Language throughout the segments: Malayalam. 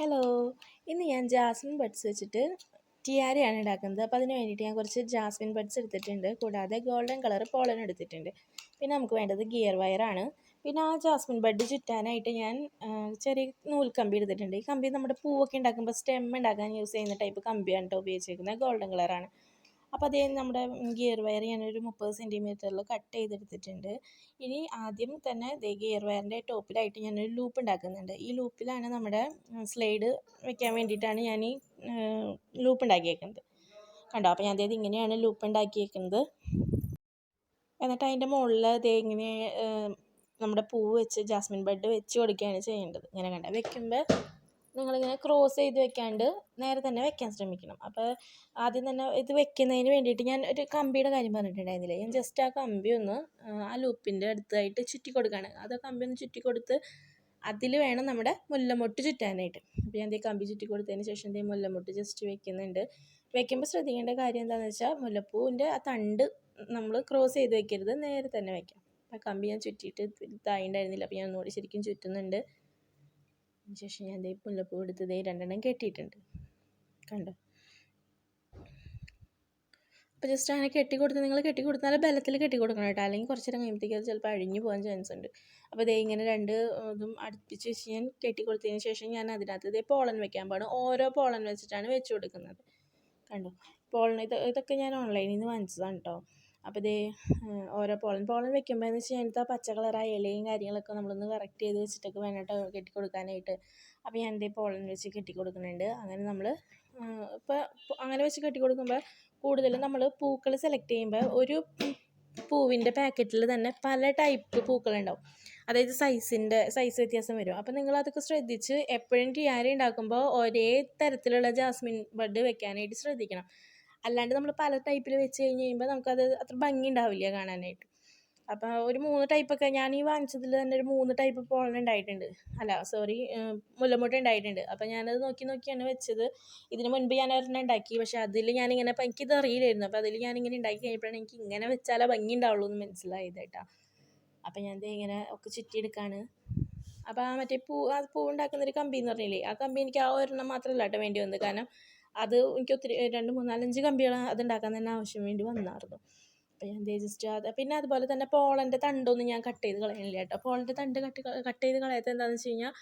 ഹലോ, ഇന്ന് ഞാൻ ജാസ്മിൻ ബഡ്സ് വെച്ചിട്ട് ടിയാരയാണ് ഉണ്ടാക്കുന്നത്. അപ്പോൾ അതിന് വേണ്ടിയിട്ട് ഞാൻ കുറച്ച് ജാസ്മിൻ ബഡ്സ് എടുത്തിട്ടുണ്ട്. കൂടാതെ ഗോൾഡൻ കളർ പോളൻ എടുത്തിട്ടുണ്ട്. പിന്നെ നമുക്ക് വേണ്ടത് ഗിയർ വയറാണ്. പിന്നെ ആ ജാസ്മിൻ ബഡ് ചുറ്റാനായിട്ട് ഞാൻ ചെറിയ നൂൽക്കമ്പി എടുത്തിട്ടുണ്ട്. ഈ കമ്പി നമ്മുടെ പൂവൊക്കെ ഉണ്ടാക്കുമ്പോൾ സ്റ്റെം ഉണ്ടാക്കാൻ യൂസ് ചെയ്യുന്ന ടൈപ്പ് കമ്പിയാണ് കേട്ടോ ഉപയോഗിച്ചിരിക്കുന്നത്. ഗോൾഡൻ കളറാണ്. അപ്പോൾ അതേ നമ്മുടെ ഗിയർ വയർ ഞാനൊരു 30 സെൻറ്റിമീറ്ററിൽ കട്ട് ചെയ്തെടുത്തിട്ടുണ്ട്. ഇനി ആദ്യം തന്നെ ഗിയർ വയറിൻ്റെ ടോപ്പിലായിട്ട് ഞാനൊരു ലൂപ്പ് ഉണ്ടാക്കുന്നുണ്ട്. ഈ ലൂപ്പിലാണ് നമ്മുടെ സ്ലൈഡ് വെക്കാൻ വേണ്ടിയിട്ടാണ് ഞാൻ ഈ ലൂപ്പ് ഉണ്ടാക്കിയേക്കുന്നത്. കണ്ടോ? അപ്പോൾ ഞാൻ ഇങ്ങനെയാണ് ലൂപ്പ് ഉണ്ടാക്കിയേക്കുന്നത്. എന്നിട്ട് അതിൻ്റെ മുകളിൽ ഇങ്ങനെ നമ്മുടെ പൂവ് വെച്ച് ജാസ്മിൻ ബഡ് വെച്ച് കൊടുക്കുകയാണ് ചെയ്യേണ്ടത്. ഇങ്ങനെ കണ്ട വെക്കുമ്പോൾ നിങ്ങളിങ്ങനെ ക്രോസ് ചെയ്ത് വെക്കാണ്ട് നേരെ തന്നെ വെക്കാൻ ശ്രമിക്കണം. അപ്പോൾ ആദ്യം തന്നെ ഇത് വെക്കുന്നതിന് വേണ്ടിയിട്ട് ഞാൻ ഒരു കമ്പിയുടെ കാര്യം പറഞ്ഞിട്ടുണ്ടായിരുന്നില്ല. ഞാൻ ജസ്റ്റ് ആ കമ്പി ഒന്ന് ആ ലൂപ്പിൻ്റെ അടുത്തായിട്ട് ചുറ്റി കൊടുക്കുകയാണ്. അത് കമ്പി ഒന്ന് ചുറ്റി കൊടുത്ത് അതിൽ വേണം നമ്മുടെ മുല്ലമൊട്ട് ചുറ്റാനായിട്ട്. അപ്പോൾ ഞാൻ കമ്പി ചുറ്റി കൊടുത്തതിന് ശേഷം മുല്ലമൊട്ട് ജസ്റ്റ് വെക്കുന്നുണ്ട്. വെക്കുമ്പോൾ ശ്രദ്ധിക്കേണ്ട കാര്യം എന്താണെന്ന് വെച്ചാൽ മുല്ലപ്പൂവിൻ്റെ ആ തണ്ട് നമ്മൾ ക്രോസ് ചെയ്ത് വെക്കരുത്, നേരെ തന്നെ വെക്കാം. ആ കമ്പി ഞാൻ ചുറ്റിയിട്ട് തായിണ്ടായിരുന്നില്ല. അപ്പോൾ ഞാൻ ഒന്നുകൂടി ശരിക്കും ചുറ്റുന്നുണ്ട്. അതിനുശേഷം ഞാൻ മുല്ലപ്പൂ എടുത്ത് 2 കെട്ടിയിട്ടുണ്ട്. കണ്ടോ? അപ്പോൾ ജസ്റ്റ് അങ്ങനെ കെട്ടിക്കൊടുത്ത് നിങ്ങൾ കെട്ടിക്കൊടുത്താൽ ബലത്തിൽ കെട്ടിക്കൊടുക്കണം കേട്ടോ, അല്ലെങ്കിൽ കുറച്ച് നേരം കഴിയുമ്പോഴത്തേക്ക് അത് ചിലപ്പോൾ അഴിഞ്ഞു പോകാൻ ചാൻസ് ഉണ്ട്. അപ്പോൾ ഇങ്ങനെ 2 ഇതും അടുപ്പിച്ച് വെച്ച് ഞാൻ കെട്ടിക്കൊടുത്തതിന് ശേഷം ഞാൻ അതിനകത്ത് പോളൻ വെക്കാൻ പാടും. ഓരോ പോളൻ വെച്ചിട്ടാണ് വെച്ച് കൊടുക്കുന്നത്. കണ്ടോ? പോളൻ ഇതൊക്കെ ഞാൻ ഓൺലൈനിൽ നിന്ന് വാങ്ങിച്ചതാണ് കേട്ടോ. അപ്പോൾ ഓരോ പോളൻ വെക്കുമ്പോൾ എന്ന് വെച്ചാൽ അതിനകത്ത് ആ പച്ച കളറായ ഇലയും കാര്യങ്ങളൊക്കെ നമ്മളൊന്ന് കറക്റ്റ് ചെയ്ത് വെച്ചിട്ടൊക്കെ വേണം കേട്ടോ കെട്ടിക്കൊടുക്കാനായിട്ട്. അപ്പോൾ ഞാൻ പോളൻ വെച്ച് കെട്ടിക്കൊടുക്കുന്നുണ്ട്. അങ്ങനെ നമ്മൾ ഇപ്പോൾ അങ്ങനെ വെച്ച് കെട്ടിക്കൊടുക്കുമ്പോൾ കൂടുതലും നമ്മൾ പൂക്കൾ സെലക്ട് ചെയ്യുമ്പോൾ ഒരു പൂവിൻ്റെ പാക്കറ്റിൽ തന്നെ പല ടൈപ്പ് പൂക്കളുണ്ടാവും. അതായത് സൈസ് വ്യത്യാസം വരും. അപ്പോൾ നിങ്ങളതൊക്കെ ശ്രദ്ധിച്ച് എപ്പോഴും ടിയാര ഉണ്ടാക്കുമ്പോൾ ഒരേ തരത്തിലുള്ള ജാസ്മിൻ ബഡ് വെക്കാനായിട്ട് ശ്രദ്ധിക്കണം. അല്ലാണ്ട് നമ്മൾ പല ടൈപ്പിൽ വെച്ച് കഴിയുമ്പോൾ നമുക്കത് അത്ര ഭംഗി ഉണ്ടാവില്ല കാണാനായിട്ട്. അപ്പോൾ ഒരു 3 ടൈപ്പൊക്കെ ഞാൻ ഈ വാങ്ങിച്ചതിൽ തന്നെ ഒരു 3 ടൈപ്പ് പോളൻ ഉണ്ടായിട്ടുണ്ട്. മുല്ലമൊട്ട് ഉണ്ടായിട്ടുണ്ട്. അപ്പോൾ ഞാനത് നോക്കിയാണ് വെച്ചത്. ഇതിന് മുൻപ് ഞാൻ ഒരെണ്ണം ഉണ്ടാക്കി. പക്ഷേ അതിൽ ഞാനിങ്ങനെ എനിക്കിത് അറിയില്ലായിരുന്നു. അപ്പോൾ അതിൽ ഞാനിങ്ങനെ ഉണ്ടാക്കി കഴിഞ്ഞപ്പോഴാണ് എനിക്ക് ഇങ്ങനെ വെച്ചാലേ ഭംഗി ഉണ്ടാവുള്ളൂ എന്ന് മനസ്സിലായത് കേട്ടോ. അപ്പോൾ ഞാൻ ഇങ്ങനെ ഒക്കെ ചുറ്റിയെടുക്കുകയാണ്. അപ്പോൾ ആ പൂ ഉണ്ടാക്കുന്നൊരു കമ്പി എന്ന് പറഞ്ഞില്ലേ, ആ കമ്പി എനിക്ക് ആ ഒരെണ്ണം മാത്രമല്ല കേട്ടോ വേണ്ടി വന്നത്. കാരണം അത് എനിക്ക് ഒത്തിരി 2, 3, 4, 5 കമ്പികൾ അതുണ്ടാക്കാൻ തന്നെ ആവശ്യം വേണ്ടി വന്നായിരുന്നു. അപ്പോൾ ഞാൻ ജസ്റ്റ് പിന്നെ അതുപോലെ തന്നെ പോളൻ്റെ തണ്ടൊന്നും ഞാൻ കട്ട് ചെയ്ത് കളയണില്ല കേട്ടോ. പോളൻ്റെ തണ്ട് കട്ട് ചെയ്ത് കളയാത്തത് എന്താണെന്ന് വെച്ച് കഴിഞ്ഞാൽ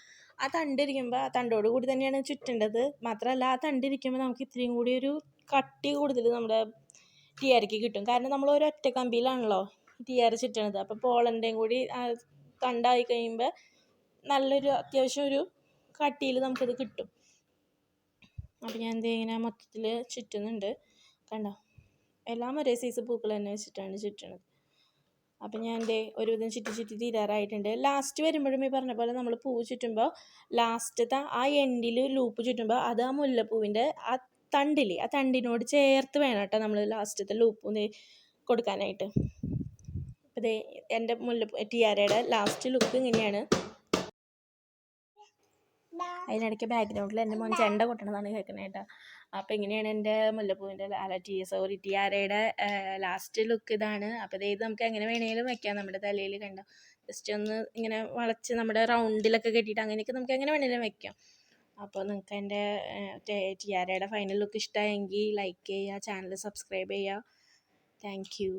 ആ തണ്ടിരിക്കുമ്പോൾ ആ തണ്ടോട് കൂടി തന്നെയാണ് ചുറ്റേണ്ടത്. മാത്രമല്ല ആ തണ്ടിരിക്കുമ്പോൾ നമുക്ക് ഇത്രയും കൂടി ഒരു കട്ടി കൂടുതൽ നമ്മുടെ ടിയാരയ്ക്ക് കിട്ടും. കാരണം നമ്മൾ ഒരൊറ്റ കമ്പിയിലാണല്ലോ ടിയാര ചുറ്റണത്. അപ്പോൾ പോളൻ്റെയും കൂടി തണ്ടായി കഴിയുമ്പോൾ നല്ലൊരു അത്യാവശ്യം ഒരു കട്ടിയിൽ നമുക്കത് കിട്ടും. അപ്പോൾ ഞാൻ ഇങ്ങനെ മൊത്തത്തിൽ ചുറ്റുന്നുണ്ട്. കണ്ടോ? എല്ലാം ഒരേ സൈസ് പൂക്കൾ തന്നെ വെച്ചിട്ടാണ് ചുറ്റണത്. അപ്പം ഞാൻ ഒരുവിധം ചുറ്റി തീരാറായിട്ടുണ്ട്. ലാസ്റ്റ് വരുമ്പോഴും ഈ പറഞ്ഞ പോലെ നമ്മൾ പൂവ് ചുറ്റുമ്പോൾ ലാസ്റ്റത്തെ ആ എൻഡിൽ ലൂപ്പ് ചുറ്റുമ്പോൾ അത് ആ മുല്ലപ്പൂവിൻ്റെ ആ തണ്ടില്ലേ, ആ തണ്ടിനോട് ചേർത്ത് വേണം കേട്ടോ നമ്മൾ ലാസ്റ്റത്തെ ലൂപ്പ് കൊടുക്കാനായിട്ട്. അപ്പോൾ എൻ്റെ ടിയാരയുടെ ലാസ്റ്റ് ലുക്ക് ഇങ്ങനെയാണ്. അതിനിടയ്ക്ക് ബാക്ക്ഗ്രൗണ്ടിൽ എൻ്റെ മോൻ ചെണ്ട കൊട്ടണതാണ് കേൾക്കുന്നത് കേട്ടോ. അപ്പോൾ ഇങ്ങനെയാണ് എൻ്റെ മുല്ലപ്പൂവിൻ്റെ ടിയാരയുടെ ലാസ്റ്റ് ലുക്ക് ഇതാണ്. അപ്പോൾ ഇത് നമുക്ക് എങ്ങനെ വേണമെങ്കിലും വെക്കാം. നമ്മുടെ തലയിൽ കണ്ടോ, ജസ്റ്റ് ഒന്ന് ഇങ്ങനെ വളച്ച് നമ്മുടെ റൗണ്ടിലൊക്കെ കെട്ടിയിട്ട് അങ്ങനെയൊക്കെ നമുക്ക് എങ്ങനെ വേണമെങ്കിലും വെക്കാം. അപ്പോൾ നിങ്ങൾക്ക് എൻ്റെ ടിയാരയുടെ ഫൈനൽ ലുക്ക് ഇഷ്ടമായെങ്കിൽ ലൈക്ക് ചെയ്യുക, ചാനൽ സബ്സ്ക്രൈബ് ചെയ്യുക. Thank you.